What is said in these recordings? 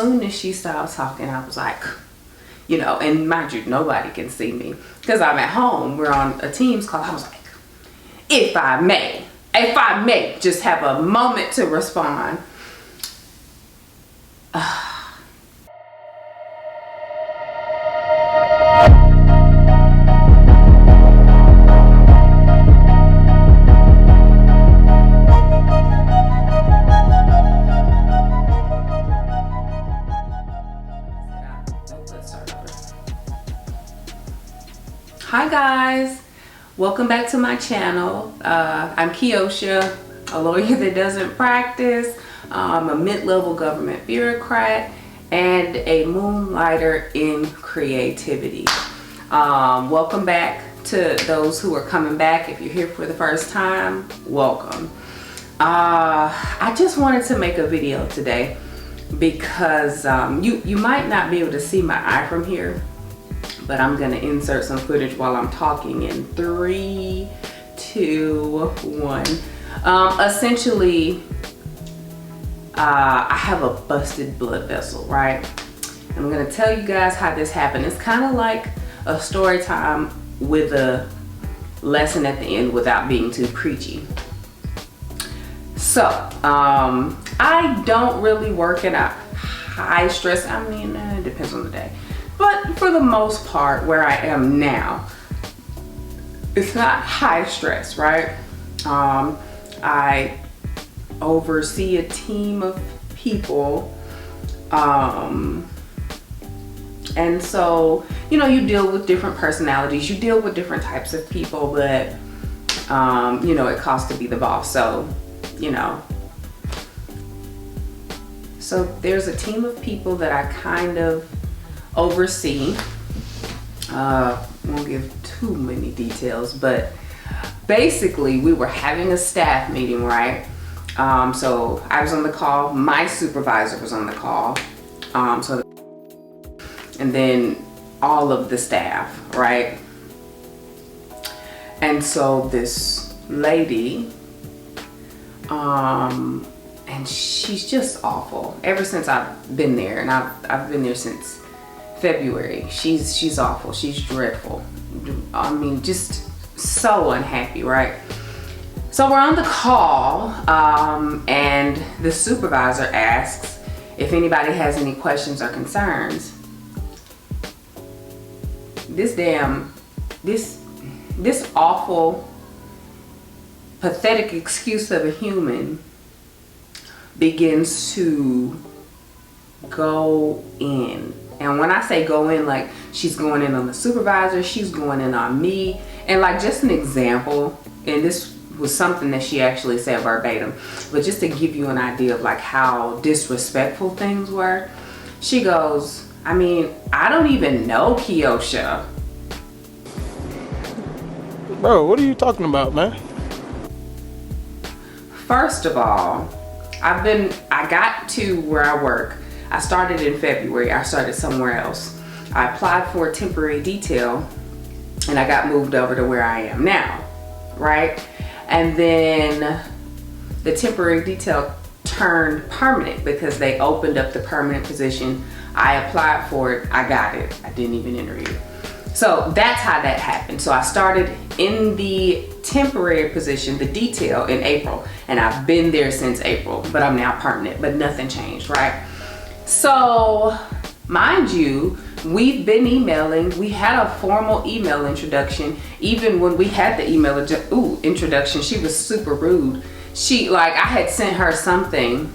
As soon as she started talking, I was like, you know, and mind you, nobody can see me because I'm at home. We're on a Teams call. I was like, if I may just have a moment to respond. Hi guys, welcome back to my channel. I'm Keiosha, a lawyer that doesn't practice. I'm a mid-level government bureaucrat and a moonlighter in creativity. Welcome back to those who are coming back. If you're here for the first time, welcome. I just wanted to make a video today because you might not be able to see my eye from here, but I'm gonna insert some footage while I'm talking in 3, 2, 1. Essentially, I have a busted blood vessel, right? I'm gonna tell you guys how this happened. It's kind of like a story time with a lesson at the end without being too preachy. So, I don't really work in a high stress, I mean, it depends on the day. But for the most part, where I am now, it's not high stress, right? I oversee a team of people. And so, you know, you deal with different personalities, you deal with different types of people, but, you know, it costs to be the boss. So, you know. So there's a team of people that I kind of oversee. Won't give too many details, but basically we were having a staff meeting, right? So I was on the call, my supervisor was on the call, and then all of the staff, right? And so this lady, and she's just awful. Ever since I've been there, and I've been there since February. She's awful. She's dreadful. I mean, just so unhappy, right? So we're on the call, and the supervisor asks if anybody has any questions or concerns. This awful, pathetic excuse of a human begins to go in. And when I say go in, like, she's going in on the supervisor, she's going in on me. And like, just an example, and this was something that she actually said verbatim, but just to give you an idea of like how disrespectful things were, she goes, I mean, I don't even know Keiosha. Bro, what are you talking about, man? First of all, I got to where I work. I started in February. I started somewhere else. I applied for a temporary detail and I got moved over to where I am now, right? And then the temporary detail turned permanent because they opened up the permanent position. I applied for it. I got it. I didn't even interview. So that's how that happened. So I started in the temporary position, the detail, in April, and I've been there since April, but I'm now permanent, but nothing changed, right? So, mind you, we've been emailing. We had a formal email introduction. Even when we had the email introduction, she was super rude. I had sent her something,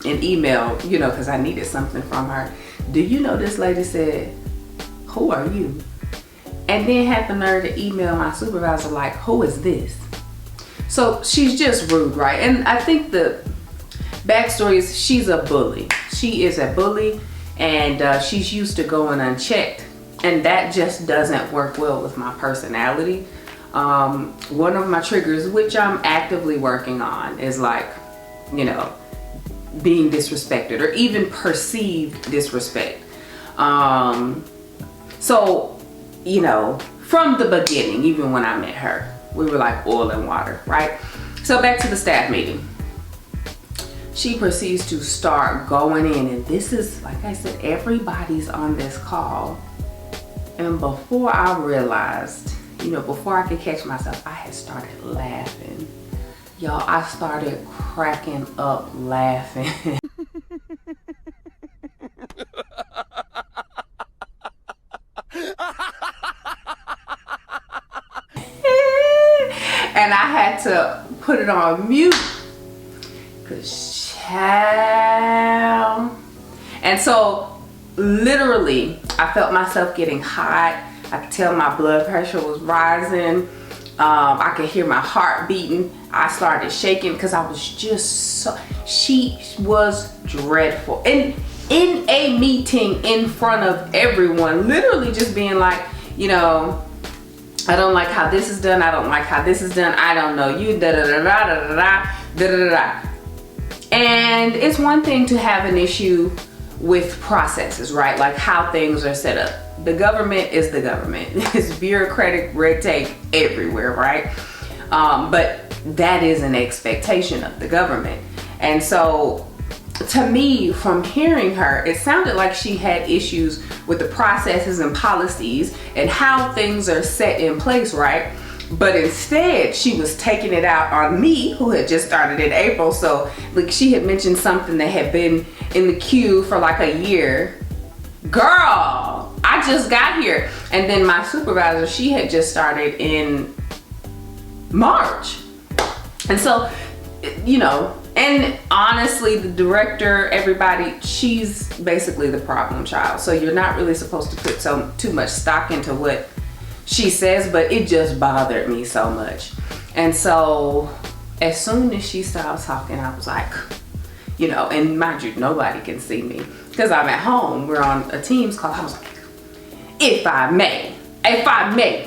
an email, you know, because I needed something from her. Do you know this lady said, who are you? And then had the nerve to email my supervisor like, who is this? So she's just rude, right? And I think the backstory is she's a bully. She is a bully, and she's used to going unchecked. And that just doesn't work well with my personality. One of my triggers, which I'm actively working on, is like, you know, being disrespected or even perceived disrespect. So, you know, from the beginning, even when I met her, we were like oil and water, right? So back to the staff meeting. she proceeds to start going in, and this is, like I said, everybody's on this call. And before I realized, before I could catch myself, I had started laughing. Y'all, I started cracking up laughing. And I had to put it on mute, cause child. And so literally I felt myself getting hot. I could tell my blood pressure was rising. I could hear my heart beating. I started shaking because I was just she was dreadful. And in a meeting in front of everyone, literally just being like, I don't like how this is done. I don't like how this is done. I don't know you, da da da da da da da da da. And it's one thing to have an issue with processes, right? Like how things are set up. The government is the government. It's bureaucratic red tape everywhere, right? But that is an expectation of the government. And so to me, from hearing her, it sounded like she had issues with the processes and policies and how things are set in place, right? But instead, she was taking it out on me, who had just started in April. So like she had mentioned something that had been in the queue for like a year. Girl, I just got here. And then my supervisor, she had just started in March. And so, and honestly, the director, everybody, she's basically the problem child. So you're not really supposed to put too much stock into what she says, but it just bothered me so much. And so as soon as she started talking, I was like, and mind you, nobody can see me because I'm at home. We're on a Teams call. I was like, if I may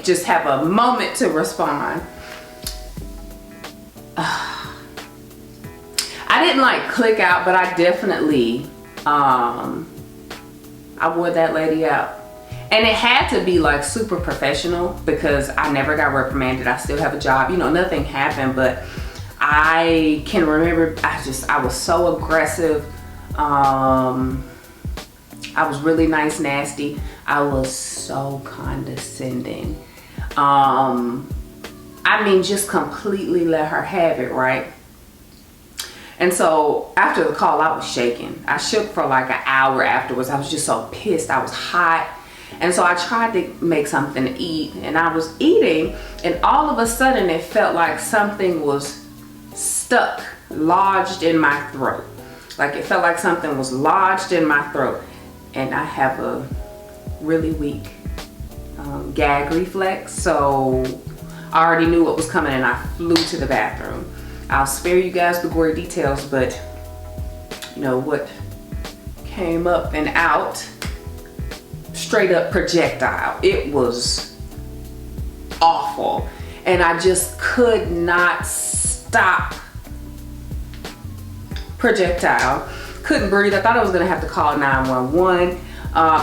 just have a moment to respond. I didn't like click out, but I definitely, I wore that lady out. And it had to be like super professional because I never got reprimanded. I still have a job, nothing happened, but I can remember I was so aggressive. I was really nice, nasty. I was so condescending. Just completely let her have it, right? And so after the call, I was shaking. I shook for like an hour afterwards. I was just so pissed. I was hot. And so I tried to make something to eat, and I was eating, and all of a sudden it felt like something was stuck, lodged in my throat. Like it felt like something was lodged in my throat. And I have a really weak gag reflex, so I already knew what was coming and I flew to the bathroom. I'll spare you guys the gory details, but what came up and out, straight up projectile. It was awful. And I just could not stop. Projectile. Couldn't breathe. I thought I was gonna have to call 911.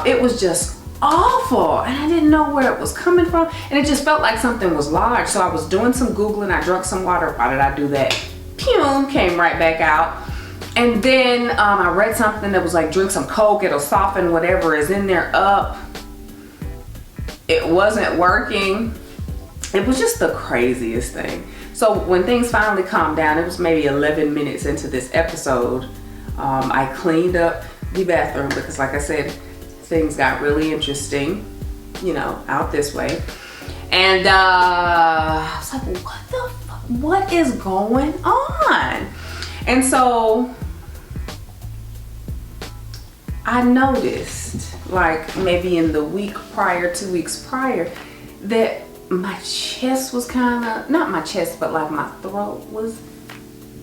It was just awful, and I didn't know where it was coming from, and it just felt like something was lodged. So I was doing some Googling. I drank some water. Why did I do that? Pew, came right back out. And then I read something that was like, drink some Coke, it'll soften whatever is in there up. It wasn't working. It was just the craziest thing. So when things finally calmed down, it was maybe 11 minutes into this episode, I cleaned up the bathroom because, like I said, things got really interesting, out this way. And I was like, what the fuck? What is going on? And so I noticed, like maybe in the week prior, 2 weeks prior, that my chest was kind of, not my chest, but like my throat was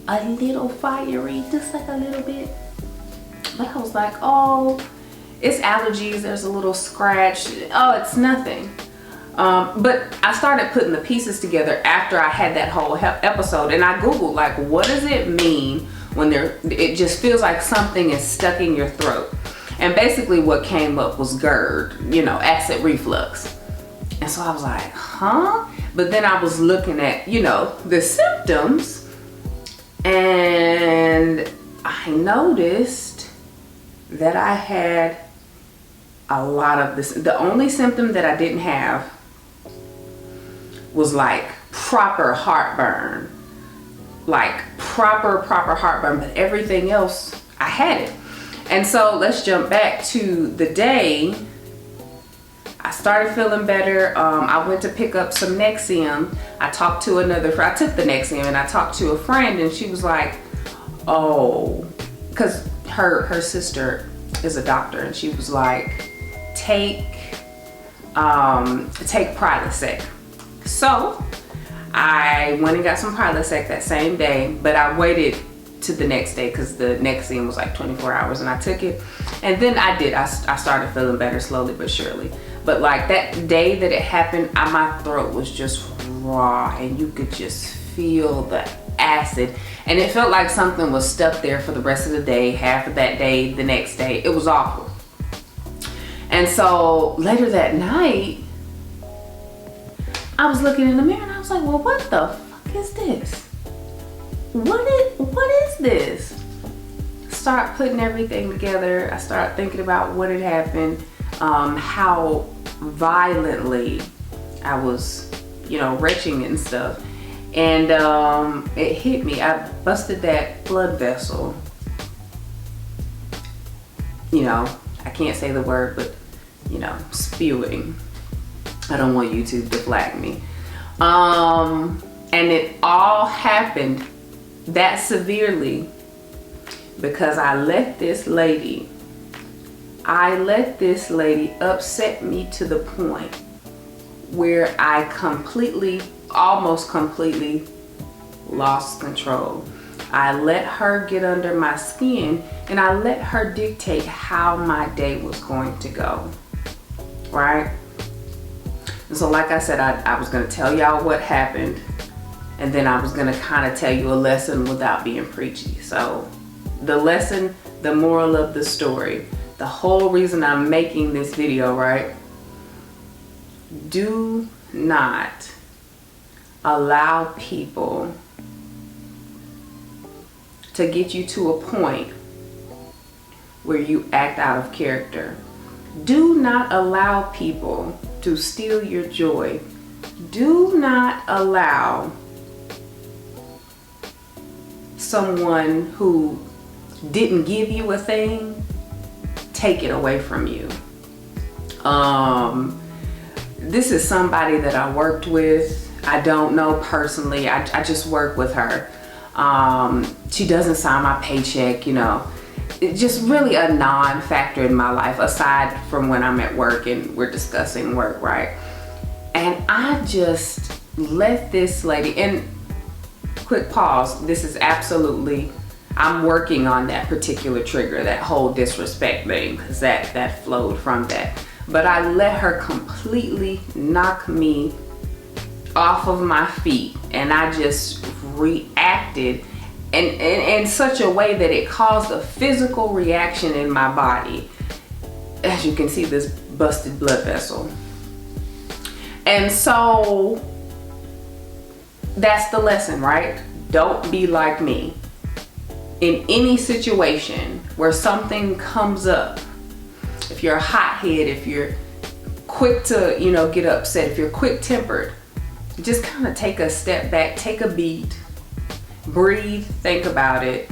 a little fiery, just like a little bit. But I was like, oh, it's allergies, there's a little scratch. Oh, it's nothing. But I started putting the pieces together after I had that whole episode, and I Googled, like, what does it mean when it just feels like something is stuck in your throat? And basically what came up was GERD, acid reflux. And so I was like, huh? But then I was looking at, the symptoms, and I noticed that I had a lot of this. The only symptom that I didn't have was like proper heartburn. Like proper heartburn, but everything else, I had it. And so let's jump back to the day I started feeling better. I went to pick up some Nexium. I talked to another friend. I took the Nexium and I talked to a friend, and she was like, oh, because her sister is a doctor, and she was like, take Prilosec. So I went and got some Prilosec that same day, but I waited to the next day because the Nexium was like 24 hours, and I took it. And then I started feeling better slowly but surely. But like that day that it happened, my throat was just raw, and you could just feel the acid. And it felt like something was stuck there for the rest of the day, half of that day, the next day. It was awful. And so later that night, I was looking in the mirror and I was like, well, what the fuck is this? What is this? Start putting everything together. I started thinking about what had happened, how violently I was, retching and stuff. And it hit me. I busted that blood vessel. I can't say the word, but spewing. I don't want YouTube to flag me. And it all happened that severely because I let this lady upset me to the point where I almost completely lost control. I let her get under my skin, and I let her dictate how my day was going to go, right? And so like I said, I was gonna tell y'all what happened, and then I was gonna kind of tell you a lesson without being preachy. So the lesson, the moral of the story, the whole reason I'm making this video, right? Do not allow people to get you to a point where you act out of character. Do not allow people to steal your joy. Do not allow someone who didn't give you a thing take it away from you. This is somebody that I worked with. I don't know personally. I just work with her. She doesn't sign my paycheck, It's just really a non-factor in my life aside from when I'm at work and we're discussing work, right? And I just let this lady, and quick pause, this is absolutely, I'm working on that particular trigger, that whole disrespect thing, because that flowed from that. But I let her completely knock me off of my feet, and I just reacted in such a way that it caused a physical reaction in my body. As you can see, this busted blood vessel. And so that's the lesson, right? Don't be like me. In any situation where something comes up, if you're a hothead, if you're quick to, get upset, if you're quick-tempered, just kind of take a step back, take a beat, breathe, think about it,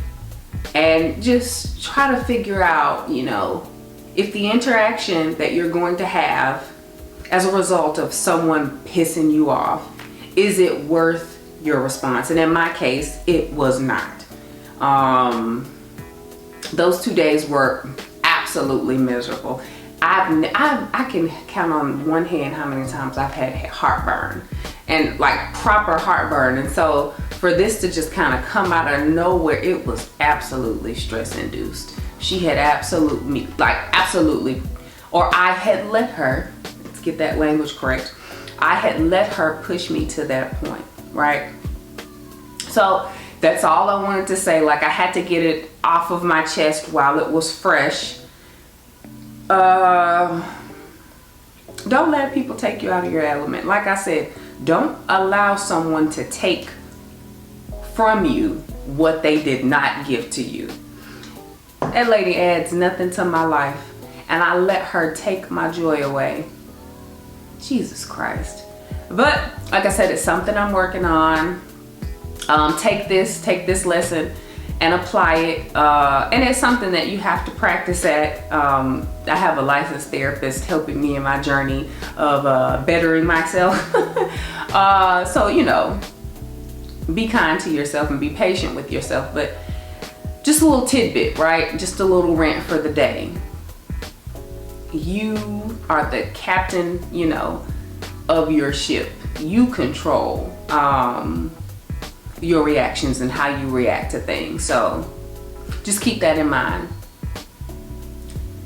and just try to figure out, if the interaction that you're going to have as a result of someone pissing you off, is it worth your response? And in my case, it was not. Those 2 days were absolutely miserable. I can count on one hand how many times I've had heartburn, and like proper heartburn. And so for this to just kind of come out of nowhere, it was absolutely stress induced. She had absolutely, or I had let her, let's get that language correct, I had let her push me to that point, right? So that's all I wanted to say. Like, I had to get it off of my chest while it was fresh. Don't let people take you out of your element. Like I said, don't allow someone to take from you what they did not give to you. That lady adds nothing to my life, and I let her take my joy away. Jesus Christ. But like I said, it's something I'm working on. Take this lesson and apply it, and it's something that you have to practice at. I have a licensed therapist helping me in my journey of bettering myself. So, you know, be kind to yourself and be patient with yourself. But just a little tidbit, right? Just a little rant for the day. You are the captain, you know, of your ship. You control your reactions and how you react to things. So just keep that in mind.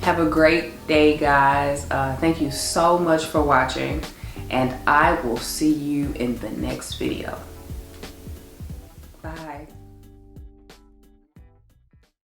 Have a great day, guys. Thank you so much for watching, and I will see you in the next video.